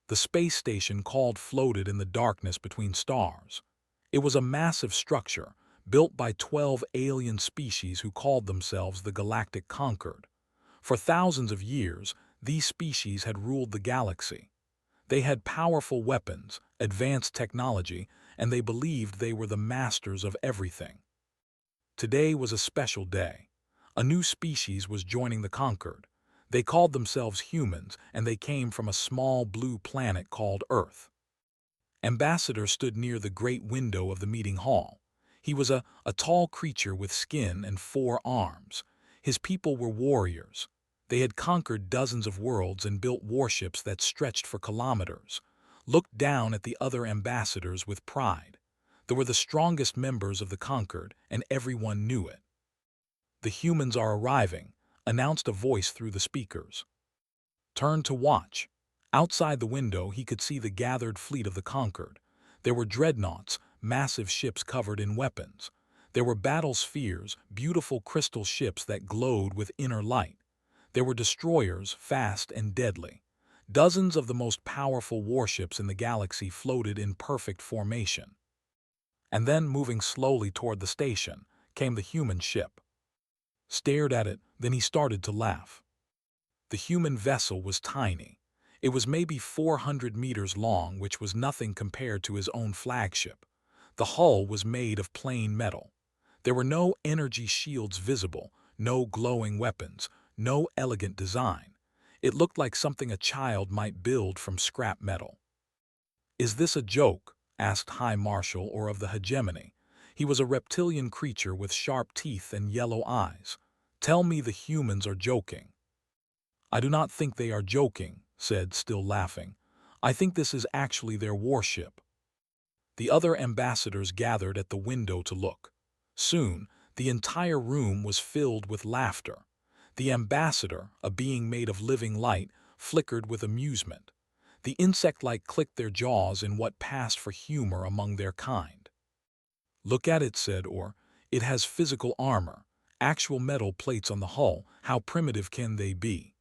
The space station called floated in the darkness between stars. It was a massive structure, built by 12 alien species who called themselves the Galactic Concord. For thousands of years, these species had ruled the galaxy. They had powerful weapons, advanced technology, and they believed they were the masters of everything. Today was a special day. A new species was joining the Concord. They called themselves humans, and they came from a small blue planet called Earth. Ambassador stood near the great window of the meeting hall. He was a tall creature with skin and 4 arms. His people were warriors. They had conquered dozens of worlds and built warships that stretched for kilometers. Looked down at the other ambassadors with pride. They were the strongest members of the Concord, and everyone knew it. "The humans are arriving," announced a voice through the speakers. Turn to watch. Outside the window, he could see the gathered fleet of the Concord. There were dreadnoughts, massive ships covered in weapons. There were battle spheres, beautiful crystal ships that glowed with inner light. There were destroyers, fast and deadly. Dozens of the most powerful warships in the galaxy floated in perfect formation. And then, moving slowly toward the station, came the human ship. Stared at it, then he started to laugh. The human vessel was tiny. It was maybe 400 meters long, which was nothing compared to his own flagship. The hull was made of plain metal. There were no energy shields visible, no glowing weapons, no elegant design. It looked like something a child might build from scrap metal. "Is this a joke?" asked High Marshal or of the hegemony. He was a reptilian creature with sharp teeth and yellow eyes. "Tell me the humans are joking." "I do not think they are joking," said, still laughing. "I think this is actually their warship." The other ambassadors gathered at the window to look. Soon, the entire room was filled with laughter. The ambassador, a being made of living light, flickered with amusement. The insect-like clicked their jaws in what passed for humor among their kind. "Look at it," said Or. "It has physical armor, actual metal plates on the hull. How primitive can they be?"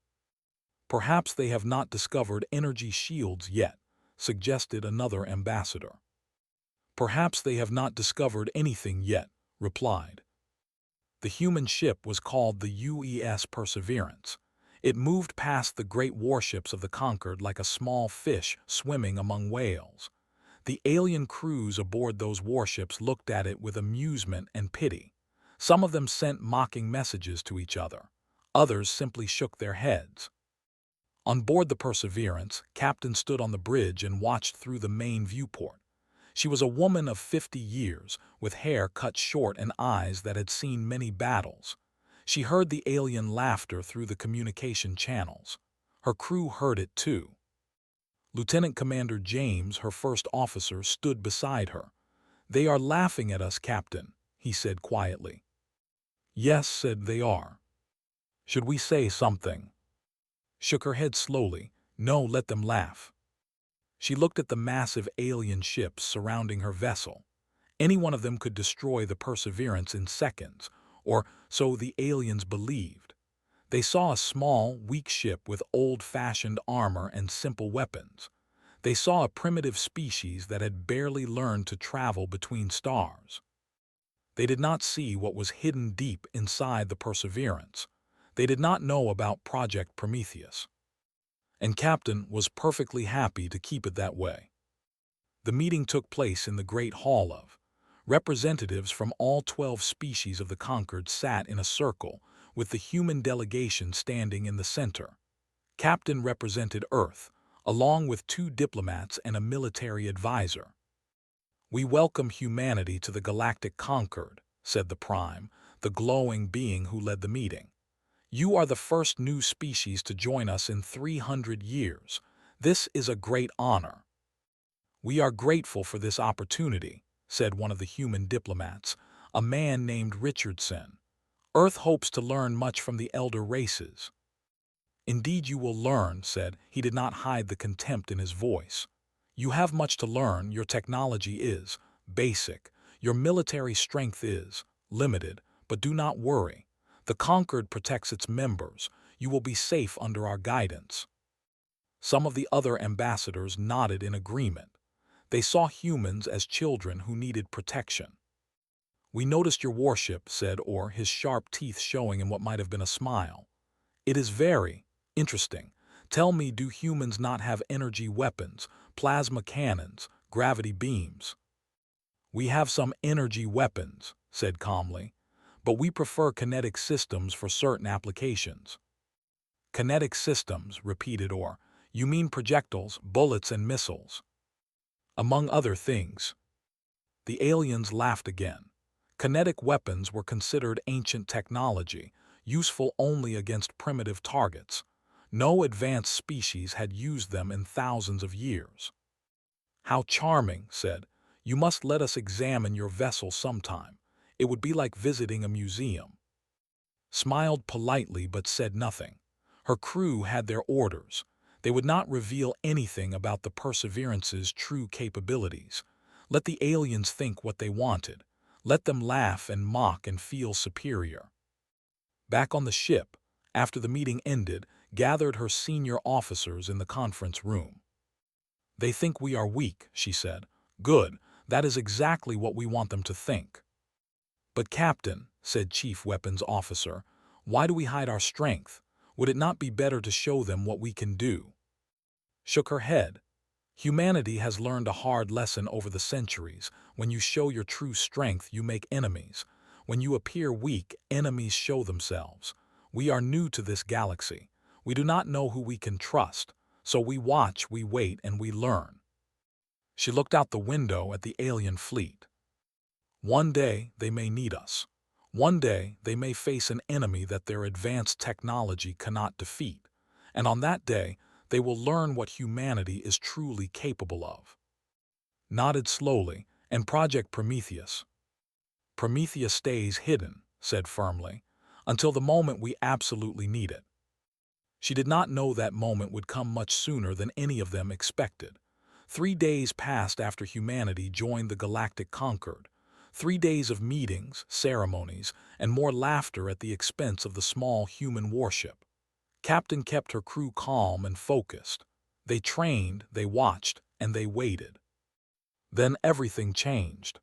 "Perhaps they have not discovered energy shields yet," suggested another ambassador. "Perhaps they have not discovered anything yet," replied. The human ship was called the UES Perseverance. It moved past the great warships of the Concord like a small fish swimming among whales. The alien crews aboard those warships looked at it with amusement and pity. Some of them sent mocking messages to each other. Others simply shook their heads. On board the Perseverance, Captain stood on the bridge and watched through the main viewport. She was a woman of 50 years, with hair cut short and eyes that had seen many battles. She heard the alien laughter through the communication channels. Her crew heard it too. Lieutenant Commander James, her first officer, stood beside her. "They are laughing at us, Captain," he said quietly. "Yes," said they are. "Should we say something?" Shook her head slowly. "No, let them laugh." She looked at the massive alien ships surrounding her vessel. Any one of them could destroy the Perseverance in seconds, or so the aliens believed. They saw a small, weak ship with old-fashioned armor and simple weapons. They saw a primitive species that had barely learned to travel between stars. They did not see what was hidden deep inside the Perseverance. They did not know about Project Prometheus. And Captain was perfectly happy to keep it that way. The meeting took place in the Great Hall of. Representatives from all 12 species of the Concord sat in a circle, with the human delegation standing in the center. Captain represented Earth, along with 2 diplomats and a military advisor. "We welcome humanity to the Galactic Concord," said the Prime, the glowing being who led the meeting. "You are the first new species to join us in 300 years. This is a great honor." "We are grateful for this opportunity," said one of the human diplomats, a man named Richardson. "Earth hopes to learn much from the elder races." "Indeed you will learn," said he. Did not hide the contempt in his voice. "You have much to learn. Your technology is basic. Your military strength is limited, but do not worry. The Concord protects its members. You will be safe under our guidance." Some of the other ambassadors nodded in agreement. They saw humans as children who needed protection. "We noticed your warship," said Orr, his sharp teeth showing in what might have been a smile. "It is very interesting. Tell me, do humans not have energy weapons, plasma cannons, gravity beams?" "We have some energy weapons," said calmly, "but we prefer kinetic systems for certain applications." "Kinetic systems," repeated Orr. "You mean projectiles, bullets, and missiles?" "Among other things." The aliens laughed again. Kinetic weapons were considered ancient technology, useful only against primitive targets. No advanced species had used them in thousands of years. "How charming," said. "You must let us examine your vessel sometime. It would be like visiting a museum." Smiled politely but said nothing. Her crew had their orders. They would not reveal anything about the Perseverance's true capabilities. Let the aliens think what they wanted. Let them laugh and mock and feel superior. Back on the ship, after the meeting ended, gathered her senior officers in the conference room. "They think we are weak," she said. "Good, that is exactly what we want them to think." "But Captain," said Chief Weapons Officer, "why do we hide our strength? Would it not be better to show them what we can do?" Shook her head. "Humanity has learned a hard lesson over the centuries. When you show your true strength, you make enemies. When you appear weak, enemies show themselves. We are new to this galaxy. We do not know who we can trust, so we watch, we wait, and we learn." She looked out the window at the alien fleet. "One day they may need us. One day they may face an enemy that their advanced technology cannot defeat. And on that day, they will learn what humanity is truly capable of." Nodded slowly, "And Project Prometheus?" "Prometheus stays hidden," said firmly, "until the moment we absolutely need it." She did not know that moment would come much sooner than any of them expected. 3 days passed after humanity joined the Galactic Concord. 3 days of meetings, ceremonies, and more laughter at the expense of the small human warship. Captain kept her crew calm and focused. They trained, they watched, and they waited. Then everything changed.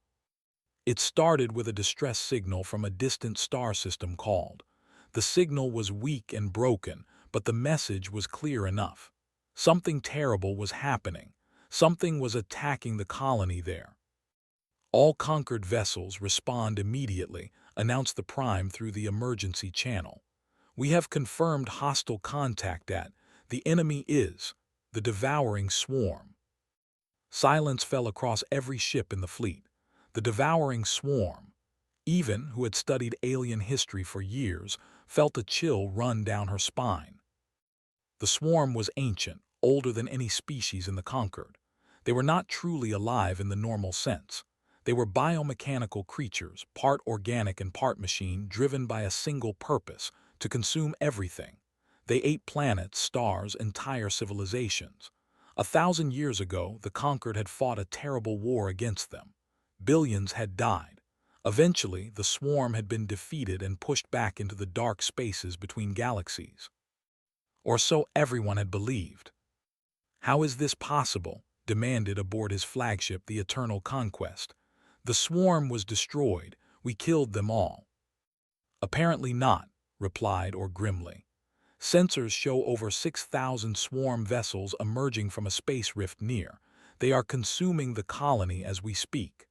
It started with a distress signal from a distant star system called. The signal was weak and broken, but the message was clear enough. Something terrible was happening. Something was attacking the colony there. "All conquered vessels respond immediately," announced the Prime through the emergency channel. "We have confirmed hostile contact at, the enemy is, the devouring swarm." Silence fell across every ship in the fleet. The devouring swarm. Even, who had studied alien history for years, felt a chill run down her spine. The swarm was ancient, older than any species in the Concord. They were not truly alive in the normal sense. They were biomechanical creatures, part organic and part machine, driven by a single purpose, to consume everything. They ate planets, stars, entire civilizations. 1,000 years ago, the Conquered had fought a terrible war against them. Billions had died. Eventually, the swarm had been defeated and pushed back into the dark spaces between galaxies. Or so everyone had believed. "How is this possible?" demanded aboard his flagship, the Eternal Conquest. "The swarm was destroyed. We killed them all." "Apparently not," replied Orr grimly. "Sensors show over 6,000 swarm vessels emerging from a space rift near. They are consuming the colony as we speak."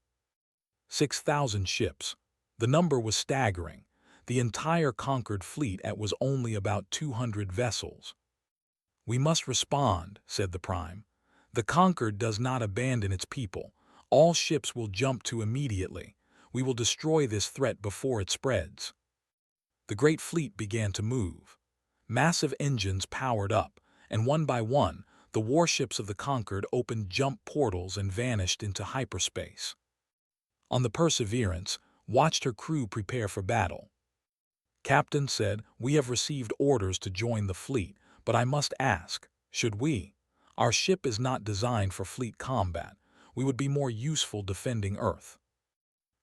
6,000 ships. The number was staggering. The entire conquered fleet was only about 200 vessels. "We must respond," said the Prime. "The Conquered does not abandon its people. All ships will jump to immediately. We will destroy this threat before it spreads." The great fleet began to move. Massive engines powered up, and one by one, the warships of the Conquered opened jump portals and vanished into hyperspace. On the Perseverance, watched her crew prepare for battle. Captain said, "We have received orders to join the fleet, but I must ask, should we? Our ship is not designed for fleet combat. We would be more useful defending Earth."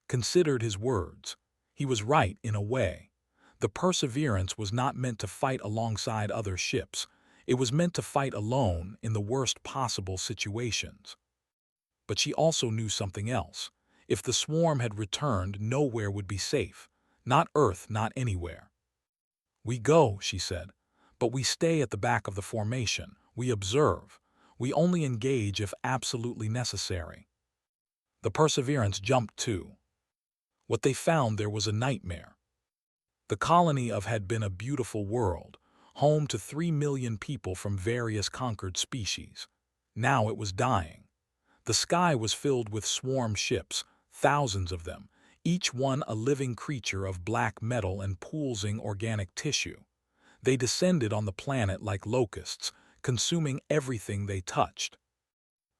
Considered his words. He was right in a way. The Perseverance was not meant to fight alongside other ships. It was meant to fight alone in the worst possible situations. But she also knew something else. If the swarm had returned, nowhere would be safe. Not Earth, not anywhere. "We go," she said, "but we stay at the back of the formation. We observe. We only engage if absolutely necessary." The Perseverance jumped too. What they found there was a nightmare. The colony of had been a beautiful world, home to 3 million people from various conquered species. Now it was dying. The sky was filled with swarm ships, thousands of them, each one a living creature of black metal and pulsing organic tissue. They descended on the planet like locusts, consuming everything they touched.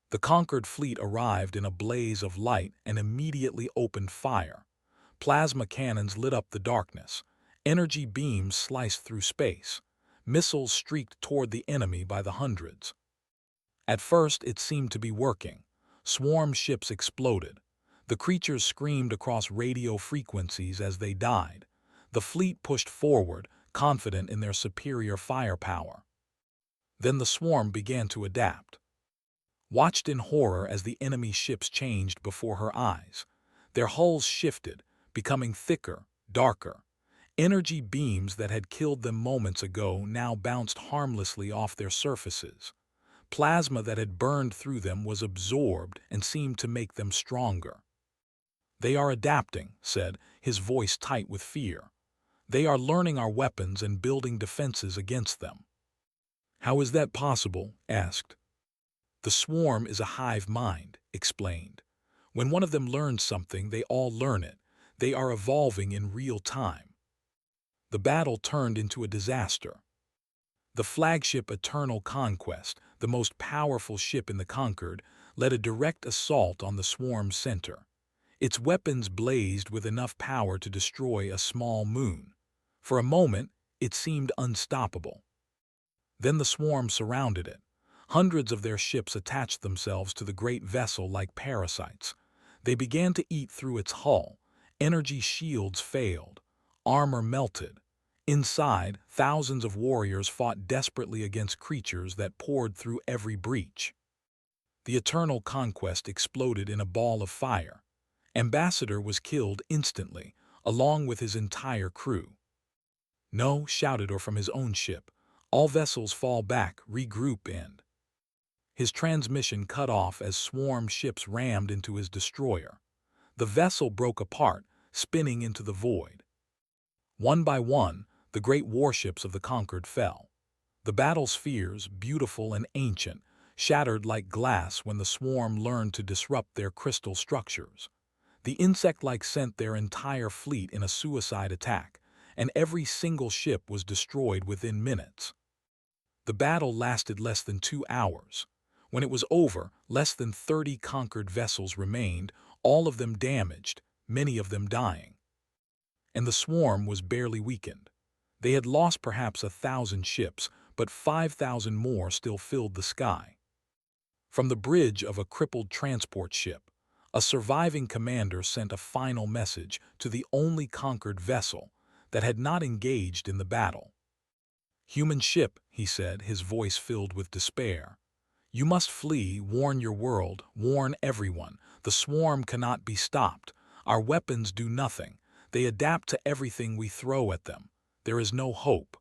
The conquered fleet arrived in a blaze of light and immediately opened fire. Plasma cannons lit up the darkness. Energy beams sliced through space. Missiles streaked toward the enemy by the hundreds. At first, it seemed to be working. Swarm ships exploded. The creatures screamed across radio frequencies as they died. The fleet pushed forward, confident in their superior firepower. Then the swarm began to adapt. Watched in horror as the enemy ships changed before her eyes. Their hulls shifted, becoming thicker, darker. Energy beams that had killed them moments ago now bounced harmlessly off their surfaces. Plasma that had burned through them was absorbed and seemed to make them stronger. "They are adapting," said, his voice tight with fear. "They are learning our weapons and building defenses against them." "How is that possible?" asked. "The swarm is a hive mind," explained. "When one of them learns something, they all learn it. They are evolving in real time." The battle turned into a disaster. The flagship Eternal Conquest, the most powerful ship in the Conquered, led a direct assault on the swarm's center. Its weapons blazed with enough power to destroy a small moon. For a moment, it seemed unstoppable. Then the swarm surrounded it. Hundreds of their ships attached themselves to the great vessel like parasites. They began to eat through its hull. Energy shields failed. Armor melted. Inside, thousands of warriors fought desperately against creatures that poured through every breach. The Eternal Conquest exploded in a ball of fire. Ambassador was killed instantly, along with his entire crew. "No," shouted or from his own ship. "All vessels fall back, regroup and—" His transmission cut off as swarm ships rammed into his destroyer. The vessel broke apart, spinning into the void. One by one, the great warships of the Conquered fell. The battle spheres, beautiful and ancient, shattered like glass when the swarm learned to disrupt their crystal structures. The insect-like sent their entire fleet in a suicide attack, and every single ship was destroyed within minutes. The battle lasted less than 2 hours. When it was over, less than 30 conquered vessels remained, all of them damaged, many of them dying. And the swarm was barely weakened. They had lost perhaps 1,000 ships, but 5,000 more still filled the sky. From the bridge of a crippled transport ship, a surviving commander sent a final message to the only conquered vessel that had not engaged in the battle. "Human ship," he said, his voice filled with despair. "You must flee, warn your world, warn everyone. The swarm cannot be stopped. Our weapons do nothing. They adapt to everything we throw at them. There is no hope."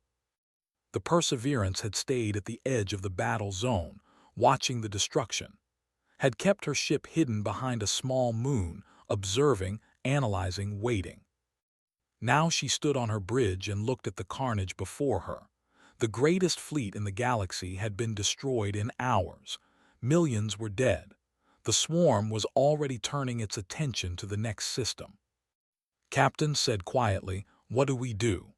The Perseverance had stayed at the edge of the battle zone, watching the destruction. Had kept her ship hidden behind a small moon, observing, analyzing, waiting. Now she stood on her bridge and looked at the carnage before her. The greatest fleet in the galaxy had been destroyed in hours. Millions were dead. The swarm was already turning its attention to the next system. "Captain," said quietly, "what do we do?"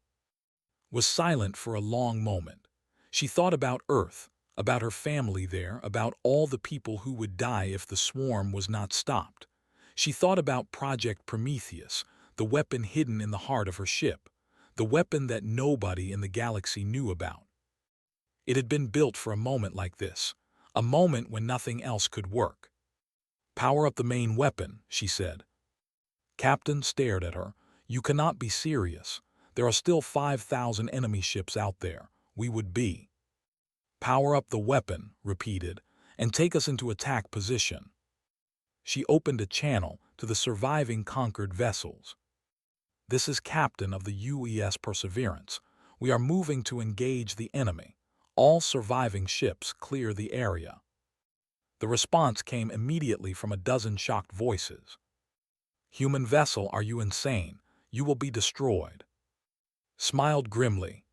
Was silent for a long moment. She thought about Earth, about her family there, about all the people who would die if the swarm was not stopped. She thought about Project Prometheus, the weapon hidden in the heart of her ship, the weapon that nobody in the galaxy knew about. It had been built for a moment like this, a moment when nothing else could work. "Power up the main weapon," she said. Captain stared at her. "You cannot be serious. There are still 5,000 enemy ships out there. We would be." "Power up the weapon," repeated, "and take us into attack position." She opened a channel to the surviving conquered vessels. "This is Captain of the UES Perseverance. We are moving to engage the enemy. All surviving ships clear the area." The response came immediately from a dozen shocked voices. "Human vessel, are you insane? You will be destroyed." Smiled grimly.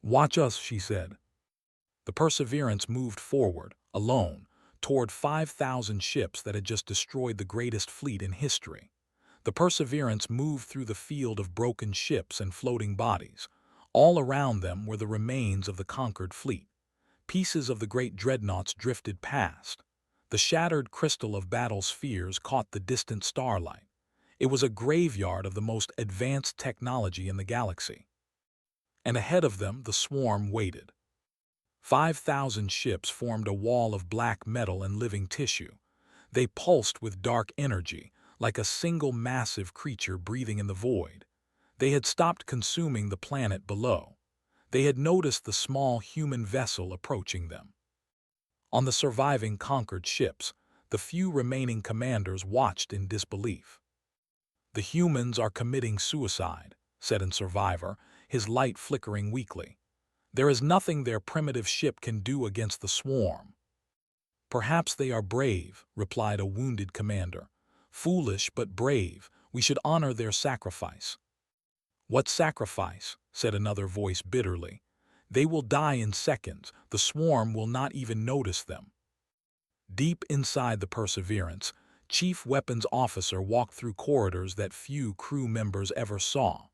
"Watch us," she said. The Perseverance moved forward, alone, toward 5,000 ships that had just destroyed the greatest fleet in history. The Perseverance moved through the field of broken ships and floating bodies. All around them were the remains of the conquered fleet. Pieces of the great dreadnoughts drifted past. The shattered crystal of battle spheres caught the distant starlight. It was a graveyard of the most advanced technology in the galaxy. And ahead of them, the swarm waited. 5,000 ships formed a wall of black metal and living tissue. They pulsed with dark energy, like a single massive creature breathing in the void. They had stopped consuming the planet below. They had noticed the small human vessel approaching them. On the surviving conquered ships, the few remaining commanders watched in disbelief. "The humans are committing suicide," said a survivor, his light flickering weakly. "There is nothing their primitive ship can do against the swarm." "Perhaps they are brave," replied a wounded commander. "Foolish but brave. We should honor their sacrifice." "What sacrifice?" said another voice bitterly. "They will die in seconds. The swarm will not even notice them." Deep inside the Perseverance, Chief Weapons Officer walked through corridors that few crew members ever saw.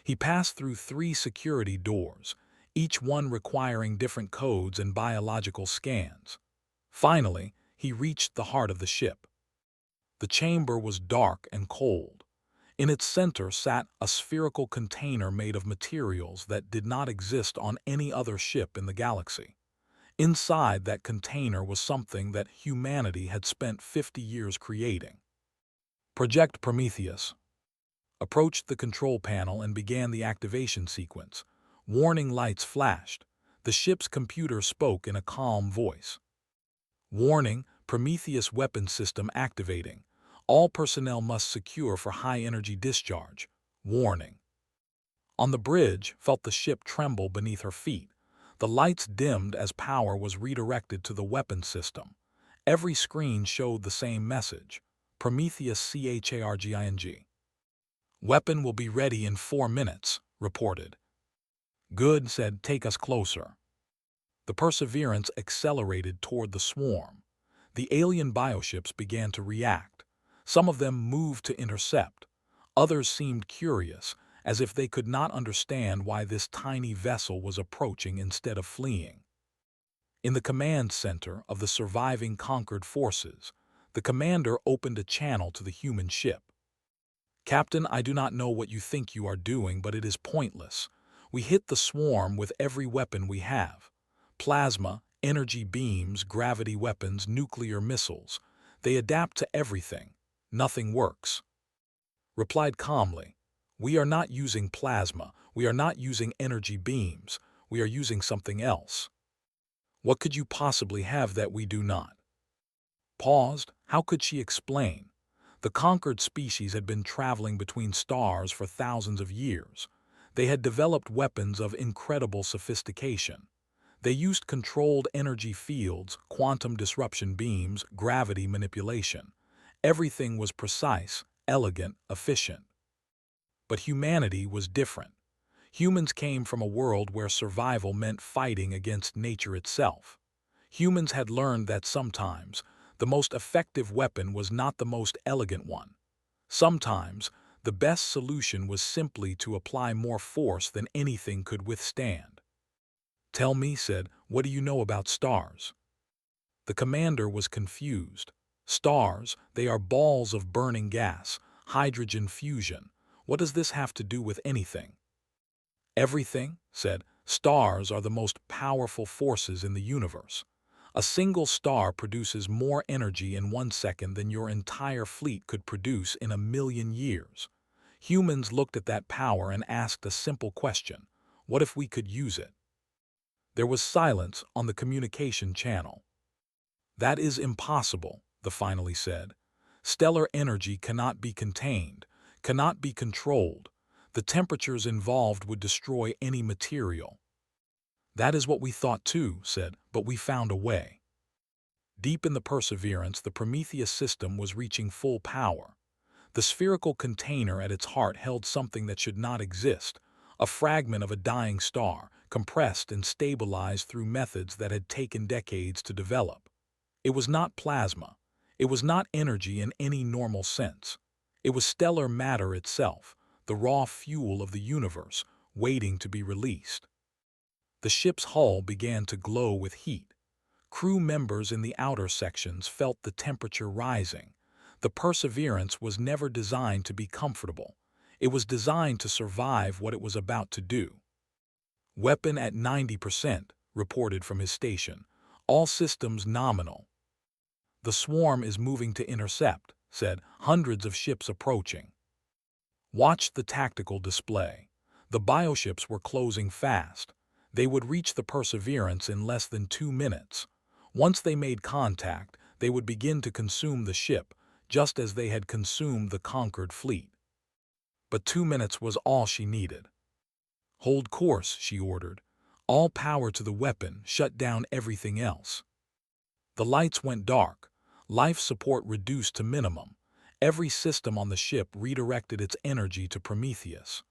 He passed through 3 security doors, each one requiring different codes and biological scans. Finally, he reached the heart of the ship. The chamber was dark and cold. In its center sat a spherical container made of materials that did not exist on any other ship in the galaxy. Inside that container was something that humanity had spent 50 years creating. Project Prometheus approached the control panel and began the activation sequence. Warning lights flashed. The ship's computer spoke in a calm voice. "Warning, Prometheus weapon system activating. All personnel must secure for high-energy discharge. Warning." On the bridge, felt the ship tremble beneath her feet. The lights dimmed as power was redirected to the weapon system. Every screen showed the same message: Prometheus CHARGING. "Weapon will be ready in 4 minutes, reported." "Good," said, "take us closer." The Perseverance accelerated toward the swarm. The alien bioships began to react. Some of them moved to intercept. Others seemed curious, as if they could not understand why this tiny vessel was approaching instead of fleeing. In the command center of the surviving conquered forces, the commander opened a channel to the human ship. "Captain, I do not know what you think you are doing, but it is pointless. We hit the swarm with every weapon we have. Plasma, energy beams, gravity weapons, nuclear missiles. They adapt to everything. Nothing works." Replied calmly, "We are not using plasma. We are not using energy beams. We are using something else." "What could you possibly have that we do not?" Paused. How could she explain? The conquered species had been traveling between stars for thousands of years. They had developed weapons of incredible sophistication. They used controlled energy fields, quantum disruption beams, gravity manipulation. Everything was precise, elegant, efficient. But humanity was different. Humans came from a world where survival meant fighting against nature itself. Humans had learned that sometimes the most effective weapon was not the most elegant one. Sometimes the best solution was simply to apply more force than anything could withstand. "Tell me," said, "what do you know about stars?" The commander was confused. "Stars, they are balls of burning gas, hydrogen fusion. What does this have to do with anything?" "Everything," said, "stars are the most powerful forces in the universe. A single star produces more energy in 1 second than your entire fleet could produce in 1,000,000 years. Humans looked at that power and asked a simple question: what if we could use it?" There was silence on the communication channel. "That is impossible," the finally said. "Stellar energy cannot be contained, cannot be controlled. The temperatures involved would destroy any material." "That is what we thought too," said, "but we found a way." Deep in the Perseverance, the Prometheus system was reaching full power. The spherical container at its heart held something that should not exist, a fragment of a dying star, compressed and stabilized through methods that had taken decades to develop. It was not plasma. It was not energy in any normal sense. It was stellar matter itself, the raw fuel of the universe, waiting to be released. The ship's hull began to glow with heat. Crew members in the outer sections felt the temperature rising. The Perseverance was never designed to be comfortable. It was designed to survive what it was about to do. "Weapon at 90%, reported from his station. "All systems nominal." "The swarm is moving to intercept," said, "hundreds of ships approaching." Watched the tactical display. The bioships were closing fast. They would reach the Perseverance in less than 2 minutes. Once they made contact, they would begin to consume the ship, just as they had consumed the conquered fleet. But 2 minutes was all she needed. "Hold course," she ordered. "All power to the weapon, shut down everything else." The lights went dark. Life support reduced to minimum. Every system on the ship redirected its energy to Prometheus.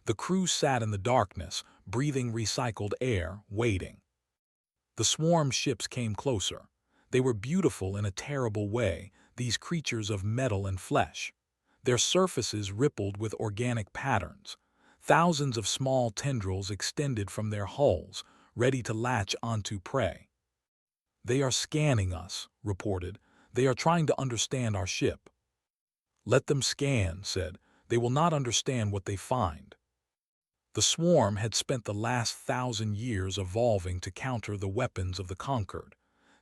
The crew sat in the darkness, breathing recycled air, waiting. The swarm ships came closer. They were beautiful in a terrible way, these creatures of metal and flesh. Their surfaces rippled with organic patterns. Thousands of small tendrils extended from their hulls, ready to latch onto prey. "They are scanning us," reported. "They are trying to understand our ship." "Let them scan," said. "They will not understand what they find." The swarm had spent the last 1,000 years evolving to counter the weapons of the conquered.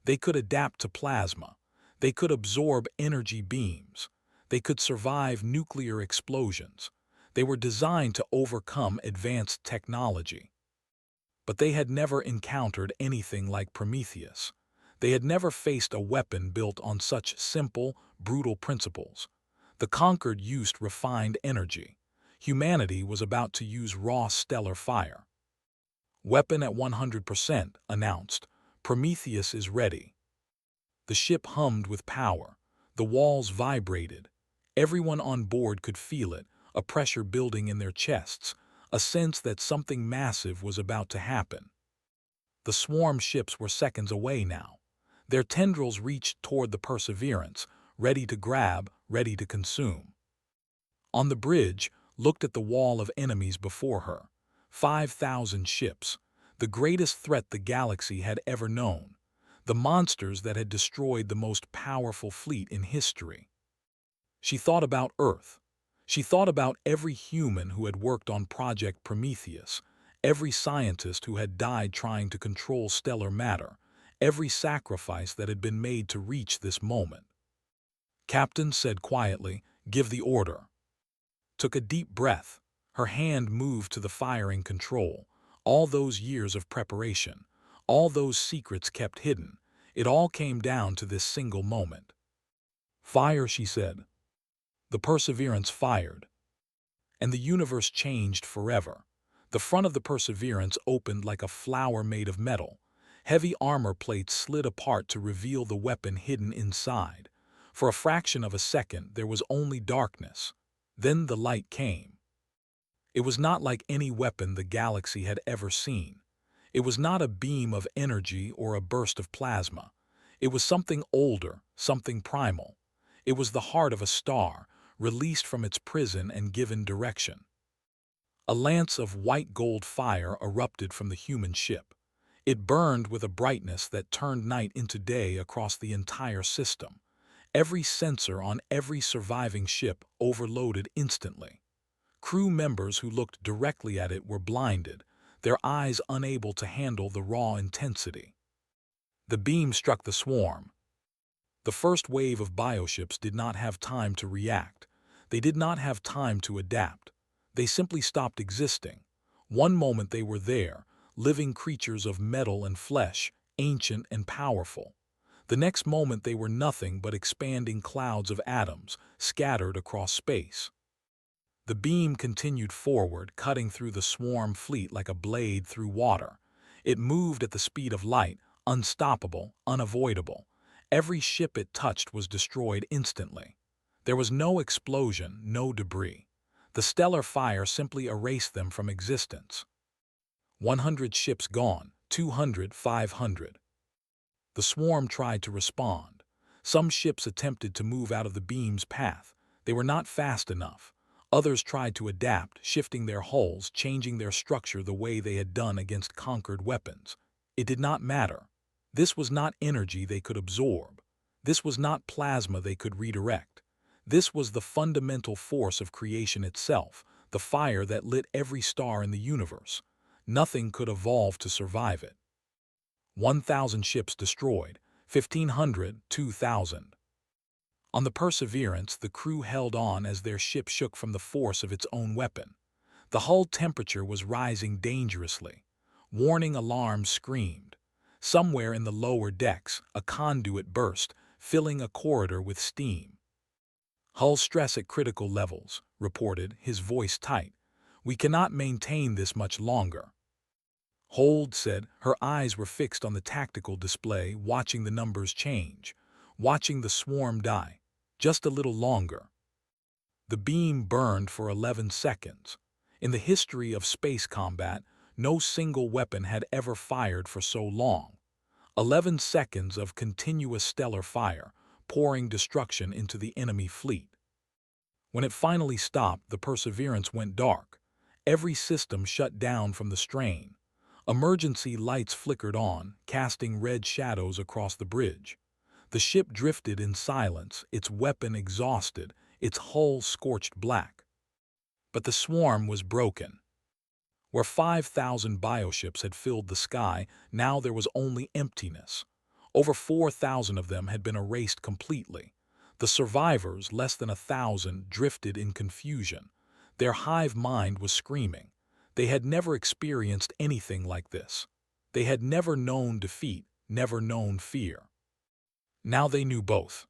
They could adapt to plasma. They could absorb energy beams. They could survive nuclear explosions. They were designed to overcome advanced technology. But they had never encountered anything like Prometheus. They had never faced a weapon built on such simple, brutal principles. The conquered used refined energy. Humanity was about to use raw stellar fire. "Weapon at 100%, announced. "Prometheus is ready." The ship hummed with power. The walls vibrated. Everyone on board could feel it, a pressure building in their chests, a sense that something massive was about to happen. The swarm ships were seconds away now. Their tendrils reached toward the Perseverance, ready to grab, ready to consume. On the bridge, looked at the wall of enemies before her. 5,000 ships, the greatest threat the galaxy had ever known. The monsters that had destroyed the most powerful fleet in history. She thought about Earth. She thought about every human who had worked on Project Prometheus, every scientist who had died trying to control stellar matter, every sacrifice that had been made to reach this moment. "Captain," said quietly, "give the order." Took a deep breath. Her hand moved to the firing control. All those years of preparation, all those secrets kept hidden, it all came down to this single moment. "Fire," she said. The Perseverance fired. And the universe changed forever. The front of the Perseverance opened like a flower made of metal. Heavy armor plates slid apart to reveal the weapon hidden inside. For a fraction of a second, there was only darkness. Then the light came. It was not like any weapon the galaxy had ever seen. It was not a beam of energy or a burst of plasma. It was something older, something primal. It was the heart of a star, released from its prison and given direction. A lance of white gold fire erupted from the human ship. It burned with a brightness that turned night into day across the entire system. Every sensor on every surviving ship overloaded instantly. Crew members who looked directly at it were blinded, their eyes unable to handle the raw intensity. The beam struck the swarm. The first wave of bioships did not have time to react. They did not have time to adapt. They simply stopped existing. One moment they were there, living creatures of metal and flesh, ancient and powerful. The next moment they were nothing but expanding clouds of atoms scattered across space. The beam continued forward, cutting through the swarm fleet like a blade through water. It moved at the speed of light, unstoppable, unavoidable. Every ship it touched was destroyed instantly. There was no explosion, no debris. The stellar fire simply erased them from existence. 100 ships gone, 200, 500. The swarm tried to respond. Some ships attempted to move out of the beam's path. They were not fast enough. Others tried to adapt, shifting their hulls, changing their structure the way they had done against conquered weapons. It did not matter. This was not energy they could absorb. This was not plasma they could redirect. This was the fundamental force of creation itself, the fire that lit every star in the universe. Nothing could evolve to survive it. 1,000 ships destroyed, 1,500, 2,000. On the Perseverance, the crew held on as their ship shook from the force of its own weapon. The hull temperature was rising dangerously. Warning alarms screamed. Somewhere in the lower decks, a conduit burst, filling a corridor with steam. "Hull stress at critical levels," reported, his voice tight. "We cannot maintain this much longer." "Hold," said. Her eyes were fixed on the tactical display, watching the numbers change, watching the swarm die. Just a little longer. The beam burned for 11 seconds. In the history of space combat, no single weapon had ever fired for so long. 11 seconds of continuous stellar fire, pouring destruction into the enemy fleet. When it finally stopped, the Perseverance went dark. Every system shut down from the strain. Emergency lights flickered on, casting red shadows across the bridge. The ship drifted in silence, its weapon exhausted, its hull scorched black. But the swarm was broken. Where 5,000 bioships had filled the sky, now there was only emptiness. Over 4,000 of them had been erased completely. The survivors, less than 1,000, drifted in confusion. Their hive mind was screaming. They had never experienced anything like this. They had never known defeat, never known fear. Now they knew both.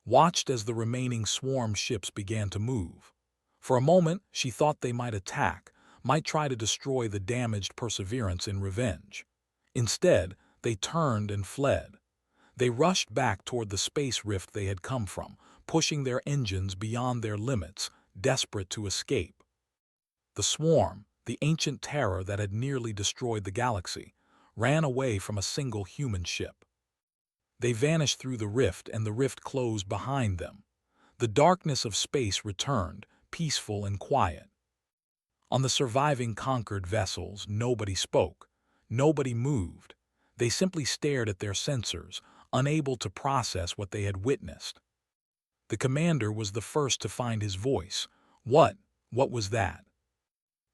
Watched as the remaining swarm ships began to move. For a moment, she thought they might attack, might try to destroy the damaged Perseverance in revenge. Instead, they turned and fled. They rushed back toward the space rift they had come from, pushing their engines beyond their limits, desperate to escape. The swarm, the ancient terror that had nearly destroyed the galaxy, ran away from a single human ship. They vanished through the rift, and the rift closed behind them. The darkness of space returned, peaceful and quiet. On the surviving conquered vessels, nobody spoke. Nobody moved. They simply stared at their sensors, unable to process what they had witnessed. The commander was the first to find his voice. What was that?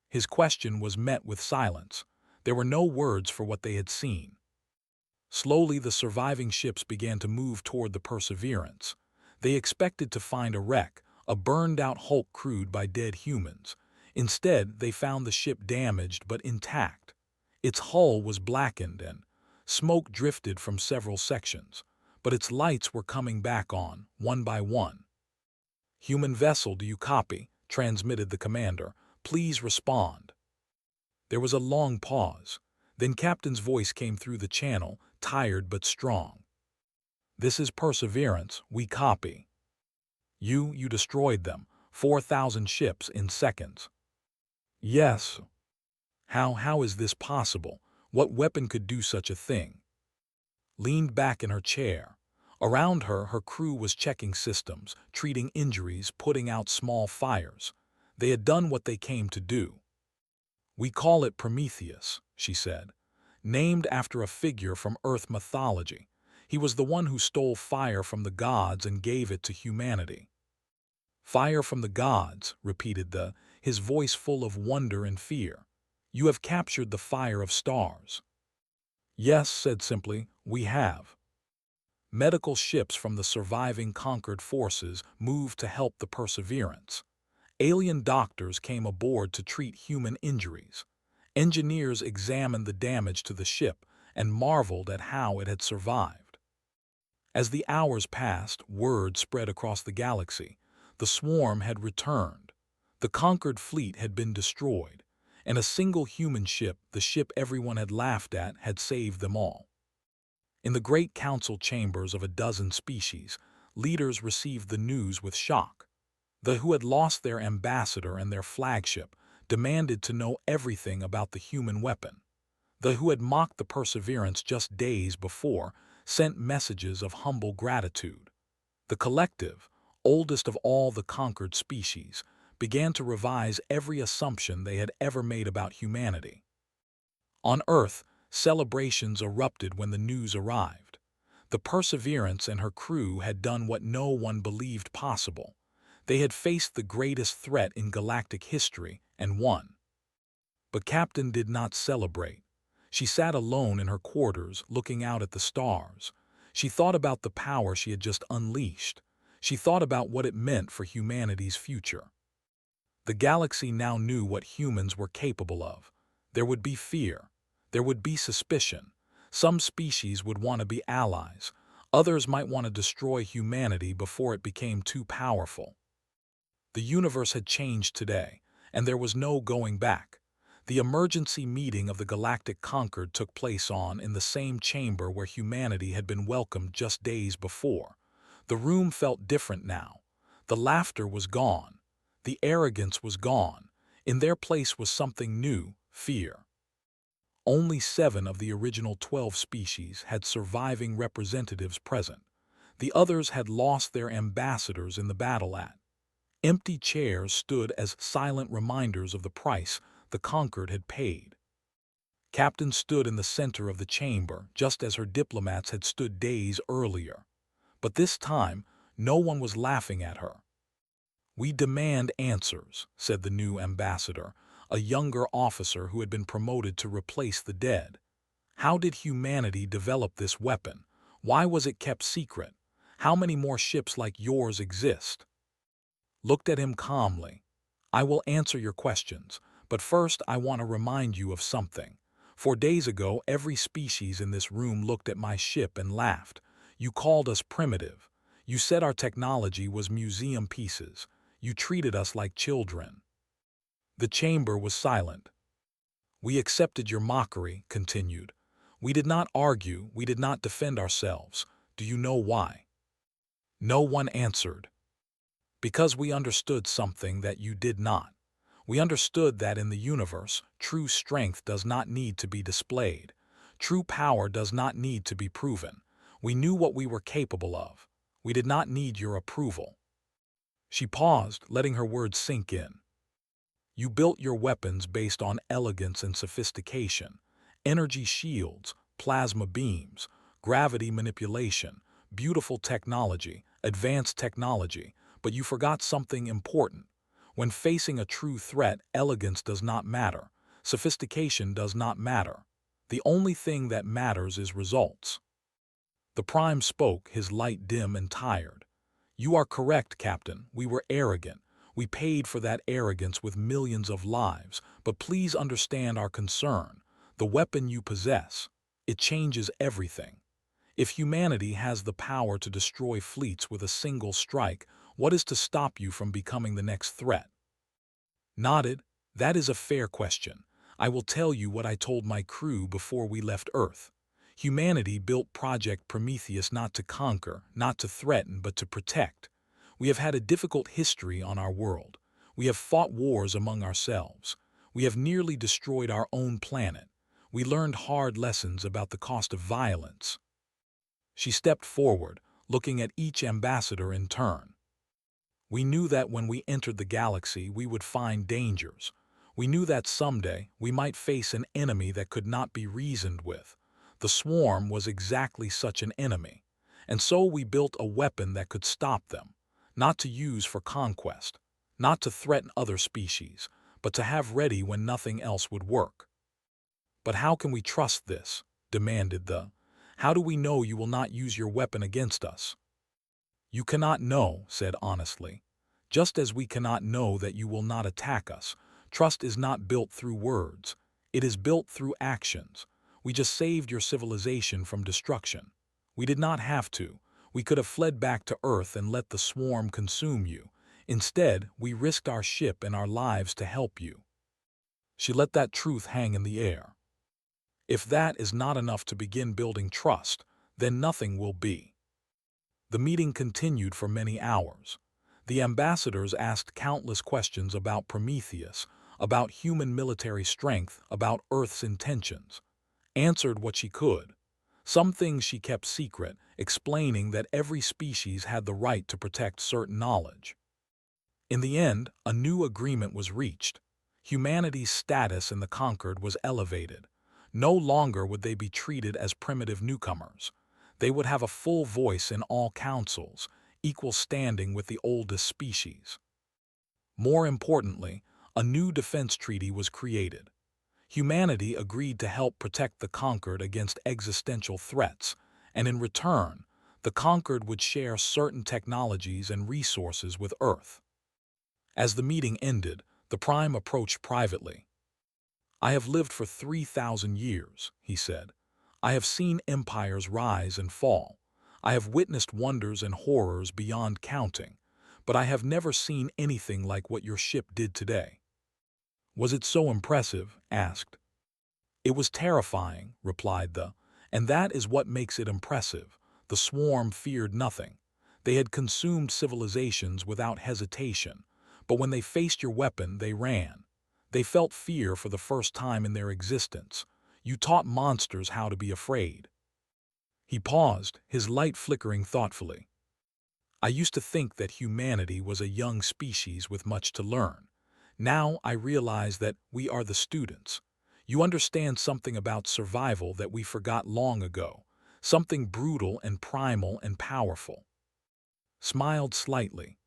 His question was met with silence. There were no words for what they had seen. Slowly, the surviving ships began to move toward the Perseverance. They expected to find a wreck, a burned-out hulk crewed by dead humans. Instead, they found the ship damaged but intact. Its hull was blackened and smoke drifted from several sections, but its lights were coming back on, one by one. "Human vessel, do you copy?" transmitted the commander. "Please respond." There was a long pause. Then Captain's voice came through the channel, tired but strong. "This is Perseverance, we copy. You destroyed them, 4,000 ships in seconds." "Yes." How is this possible? What weapon could do such a thing?" Leaned back in her chair. Around her, her crew was checking systems, treating injuries, putting out small fires. They had done what they came to do. "We call it Prometheus," she said, "named after a figure from Earth mythology. He was the one who stole fire from the gods and gave it to humanity." "Fire from the gods," repeated his voice full of wonder and fear. "You have captured the fire of stars." "Yes," said simply, "we have." Medical ships from the surviving conquered forces moved to help the Perseverance. Alien doctors came aboard to treat human injuries. Engineers examined the damage to the ship and marveled at how it had survived. As the hours passed, word spread across the galaxy. The swarm had returned. The conquered fleet had been destroyed, and a single human ship, the ship everyone had laughed at, had saved them all. In the great council chambers of a dozen species, leaders received the news with shock. The who had lost their ambassador and their flagship demanded to know everything about the human weapon. The who had mocked the Perseverance just days before sent messages of humble gratitude. The collective, oldest of all the conquered species, began to revise every assumption they had ever made about humanity. On Earth, celebrations erupted when the news arrived. The Perseverance and her crew had done what no one believed possible. They had faced the greatest threat in galactic history and won. But Captain did not celebrate. She sat alone in her quarters, looking out at the stars. She thought about the power she had just unleashed. She thought about what it meant for humanity's future. The galaxy now knew what humans were capable of. There would be fear. There would be suspicion. Some species would want to be allies. Others might want to destroy humanity before it became too powerful. The universe had changed today, and there was no going back. The emergency meeting of the Galactic Concord took place in the same chamber where humanity had been welcomed just days before. The room felt different now. The laughter was gone. The arrogance was gone. In their place was something new, fear. Only 7 of the original 12 species had surviving representatives present. The others had lost their ambassadors in the battle. Empty chairs stood as silent reminders of the price the conquered had paid. Captain stood in the center of the chamber, just as her diplomats had stood days earlier. But this time, no one was laughing at her. "We demand answers," said the new ambassador, a younger officer who had been promoted to replace the dead. "How did humanity develop this weapon? Why was it kept secret? How many more ships like yours exist?" Looked at him calmly. "I will answer your questions, but first I want to remind you of something. 4 days ago, every species in this room looked at my ship and laughed. You called us primitive. You said our technology was museum pieces. You treated us like children." The chamber was silent. "We accepted your mockery," continued. "We did not argue, we did not defend ourselves. Do you know why?" No one answered. "Because we understood something that you did not. We understood that in the universe, true strength does not need to be displayed. True power does not need to be proven. We knew what we were capable of. We did not need your approval." She paused, letting her words sink in. "You built your weapons based on elegance and sophistication. Energy shields, plasma beams, gravity manipulation, beautiful technology, advanced technology, but you forgot something important. When facing a true threat, elegance does not matter. Sophistication does not matter. The only thing that matters is results." The Prime spoke, his light dim and tired. "You are correct, Captain. We were arrogant. We paid for that arrogance with millions of lives, but please understand our concern. The weapon you possess, it changes everything. If humanity has the power to destroy fleets with a single strike, what is to stop you from becoming the next threat?" Nodded. "That is a fair question. I will tell you what I told my crew before we left Earth. Humanity built Project Prometheus not to conquer, not to threaten, but to protect. We have had a difficult history on our world. We have fought wars among ourselves. We have nearly destroyed our own planet. We learned hard lessons about the cost of violence." She stepped forward, looking at each ambassador in turn. "We knew that when we entered the galaxy we would find dangers. We knew that someday we might face an enemy that could not be reasoned with. The swarm was exactly such an enemy. And so we built a weapon that could stop them, not to use for conquest, not to threaten other species, but to have ready when nothing else would work." "But how can we trust this?" demanded the. "How do we know you will not use your weapon against us?" "You cannot know," said honestly. "Just as we cannot know that you will not attack us. Trust is not built through words. It is built through actions. We just saved your civilization from destruction. We did not have to. We could have fled back to Earth and let the swarm consume you. Instead, we risked our ship and our lives to help you." She let that truth hang in the air. If that is not enough to begin building trust, then nothing will be. The meeting continued for many hours. The ambassadors asked countless questions about Prometheus, about human military strength, about Earth's intentions. Answered what she could. Some things she kept secret, explaining that every species had the right to protect certain knowledge. In the end, a new agreement was reached. Humanity's status in the conquered was elevated. No longer would they be treated as primitive newcomers. They would have a full voice in all councils, equal standing with the oldest species. More importantly, a new defense treaty was created. Humanity agreed to help protect the conquered against existential threats, and in return, the conquered would share certain technologies and resources with Earth. As the meeting ended, the Prime approached privately. "I have lived for 3,000 years," he said. "I have seen empires rise and fall. I have witnessed wonders and horrors beyond counting, but I have never seen anything like what your ship did today." "Was it so impressive?" asked. "It was terrifying," replied the, "and that is what makes it impressive. The swarm feared nothing. They had consumed civilizations without hesitation, but when they faced your weapon, they ran. They felt fear for the first time in their existence. You taught monsters how to be afraid." He paused, his light flickering thoughtfully. "I used to think that humanity was a young species with much to learn. Now I realize that we are the students. You understand something about survival that we forgot long ago, something brutal and primal and powerful." Smiled slightly.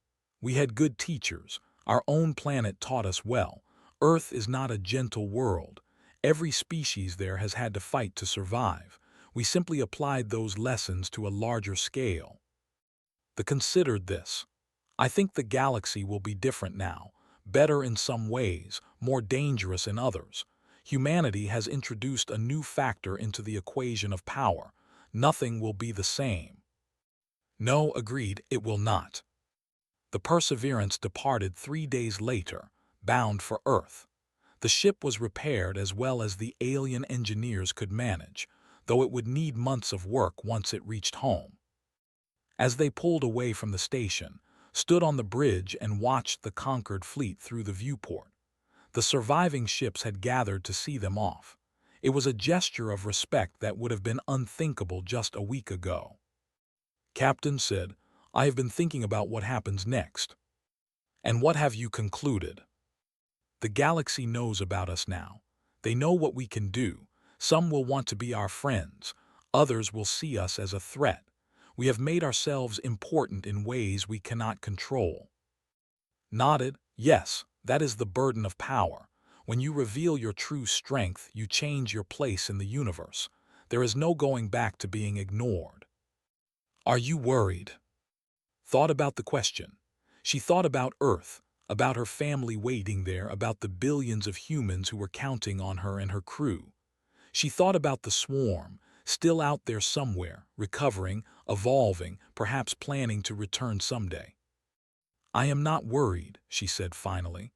"We had good teachers. Our own planet taught us well. Earth is not a gentle world. Every species there has had to fight to survive. We simply applied those lessons to a larger scale." They considered this. "I think the galaxy will be different now, better in some ways, more dangerous in others. Humanity has introduced a new factor into the equation of power. Nothing will be the same." "No," agreed, "it will not." The Perseverance departed 3 days later, bound for Earth. The ship was repaired as well as the alien engineers could manage, though it would need months of work once it reached home. As they pulled away from the station, stood on the bridge and watched the conquered fleet through the viewport. The surviving ships had gathered to see them off. It was a gesture of respect that would have been unthinkable just a week ago. "Captain said, I have been thinking about what happens next." "And what have you concluded?" "The galaxy knows about us now. They know what we can do. Some will want to be our friends. Others will see us as a threat. We have made ourselves important in ways we cannot control." Nodded. "Yes, that is the burden of power. When you reveal your true strength, you change your place in the universe. There is no going back to being ignored." "Are you worried?" Thought about the question. She thought about Earth, about her family waiting there, about the billions of humans who were counting on her and her crew. She thought about the swarm, still out there somewhere, recovering, evolving, perhaps planning to return someday. "I am not worried," she said finally.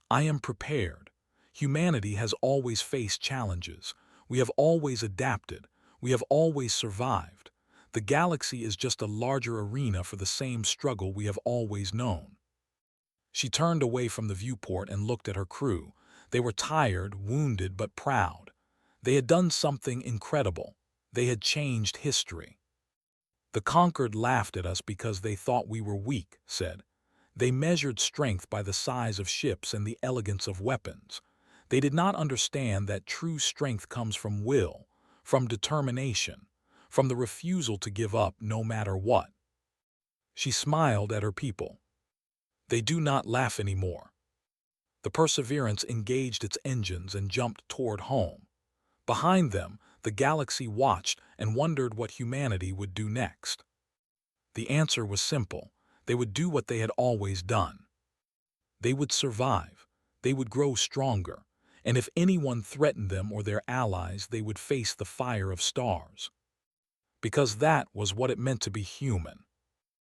"I am prepared. Humanity has always faced challenges. We have always adapted. We have always survived. The galaxy is just a larger arena for the same struggle we have always known." She turned away from the viewport and looked at her crew. They were tired, wounded, but proud. They had done something incredible. They had changed history. "The conquered laughed at us because they thought we were weak," said. "They measured strength by the size of ships and the elegance of weapons. They did not understand that true strength comes from will, from determination, from the refusal to give up no matter what." She smiled at her people. "They do not laugh anymore." The Perseverance engaged its engines and jumped toward home. Behind them, the galaxy watched and wondered what humanity would do next. The answer was simple. They would do what they had always done. They would survive. They would grow stronger. and if anyone threatened them or their allies, they would face the fire of stars. Because that was what it meant to be human.